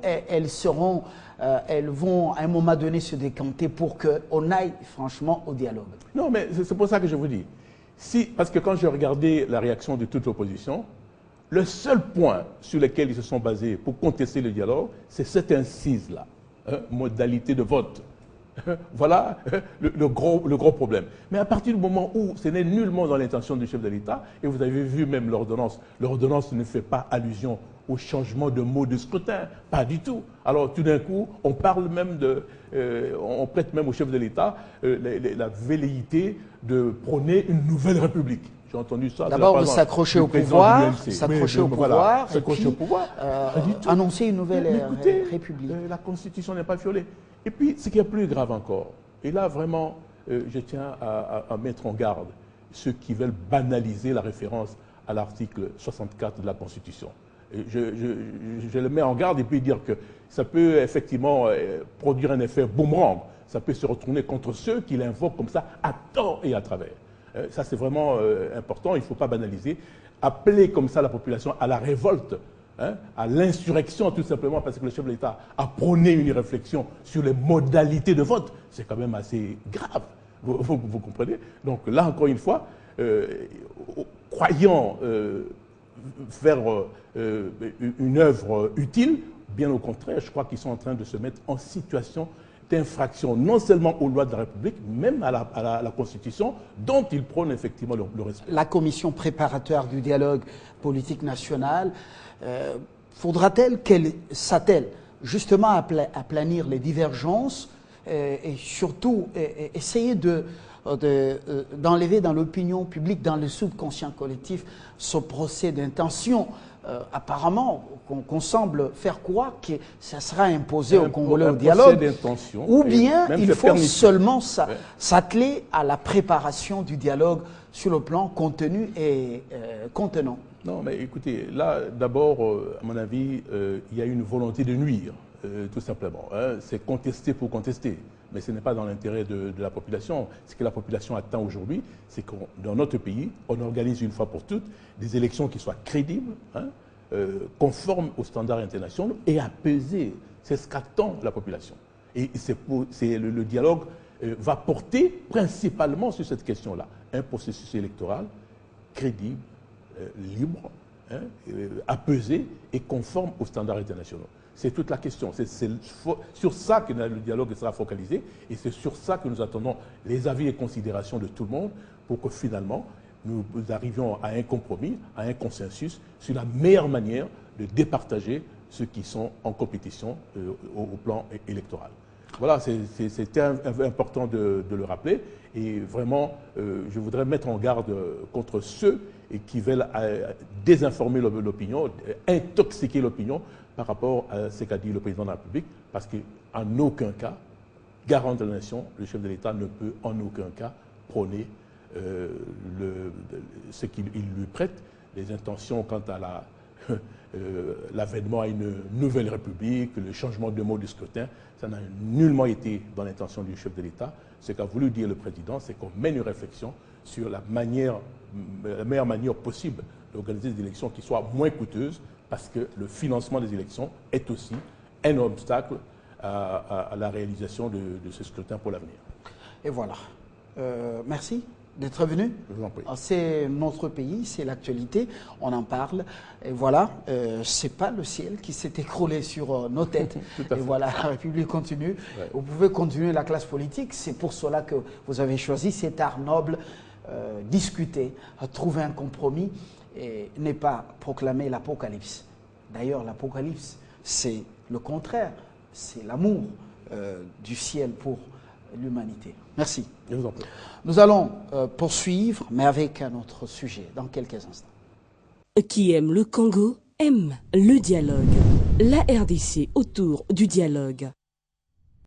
elles vont à un moment donné se décanter pour qu'on aille franchement au dialogue? Non, mais c'est pour ça que je vous dis. Parce que quand j'ai regardé la réaction de toute l'opposition, le seul point sur lequel ils se sont basés pour contester le dialogue, c'est cette incise-là, modalité de vote. Voilà le gros problème. Mais à partir du moment où ce n'est nullement dans l'intention du chef de l'État, et vous avez vu même l'ordonnance ne fait pas allusion au changement de mode de scrutin, pas du tout. Alors tout d'un coup, on parle même on prête même au chef de l'État la velléité de prôner une nouvelle république. J'ai entendu ça. D'abord de s'accrocher au pouvoir, annoncer une nouvelle république. La Constitution n'est pas violée. Et puis, ce qui est plus grave encore, et là vraiment, je tiens à mettre en garde ceux qui veulent banaliser la référence à l'article 64 de la Constitution. Je le mets en garde et puis dire que ça peut effectivement produire un effet boomerang. Ça peut se retourner contre ceux qui l'invoquent comme ça à tort et à travers. Ça, c'est vraiment important, il ne faut pas banaliser. Appeler comme ça la population à la révolte, à l'insurrection tout simplement parce que le chef de l'État a prôné une réflexion sur les modalités de vote, c'est quand même assez grave, vous comprenez? Donc là, encore une fois, croyant faire une œuvre utile, bien au contraire, je crois qu'ils sont en train de se mettre en situation d'infraction non seulement aux lois de la République, même à la Constitution, dont ils prônent effectivement le respect. La commission préparatoire du dialogue politique national, faudra-t-elle qu'elle s'attelle justement à planir les divergences et surtout essayer d'enlever dans l'opinion publique, dans le subconscient collectif, ce procès d'intention apparemment qu'on semble faire croire que ça sera imposé aux Congolais au dialogue, ou bien il faut seulement s'atteler à la préparation du dialogue sur le plan contenu et contenant. Non, mais écoutez, là, d'abord, à mon avis, il y a une volonté de nuire, tout simplement. C'est contester pour contester, mais ce n'est pas dans l'intérêt de la population. Ce que la population attend aujourd'hui, c'est que dans notre pays, on organise une fois pour toutes des élections qui soient crédibles, conformes aux standards internationaux et apaisées. C'est ce qu'attend la population. Et le dialogue va porter principalement sur cette question-là. Un processus électoral crédible, libre, apaisé et conforme aux standards internationaux. C'est toute la question. C'est sur ça que le dialogue sera focalisé et c'est sur ça que nous attendons les avis et considérations de tout le monde pour que finalement nous arrivions à un compromis, à un consensus sur la meilleure manière de départager ceux qui sont en compétition au plan électoral. Voilà, c'est important de le rappeler et vraiment, je voudrais mettre en garde contre ceux qui veulent désinformer l'opinion, intoxiquer l'opinion par rapport à ce qu'a dit le président de la République, parce qu'en aucun cas, garant de la nation, le chef de l'État ne peut en aucun cas prôner ce qu'il lui prête, les intentions quant à l'avènement à une nouvelle république, le changement de mode du scrutin, ça n'a nullement été dans l'intention du chef de l'État. Ce qu'a voulu dire le président, c'est qu'on mène une réflexion sur la meilleure manière possible d'organiser des élections qui soient moins coûteuses, parce que le financement des élections est aussi un obstacle à la réalisation de ce scrutin pour l'avenir. Et voilà. Merci d'être venu. Je vous en prie. C'est notre pays, c'est l'actualité, on en parle. Et voilà, c'est pas le ciel qui s'est écroulé sur nos têtes. Et voilà, la République continue. Ouais. Vous pouvez continuer la classe politique, c'est pour cela que vous avez choisi cet art noble, discuter, trouver un compromis et n'est pas proclamer l'apocalypse. D'ailleurs, l'apocalypse, c'est le contraire, c'est l'amour du ciel pour l'humanité. Merci. Je vous en prie. Nous allons poursuivre, mais avec un autre sujet, dans quelques instants. Qui aime le Congo aime le dialogue. La RDC autour du dialogue.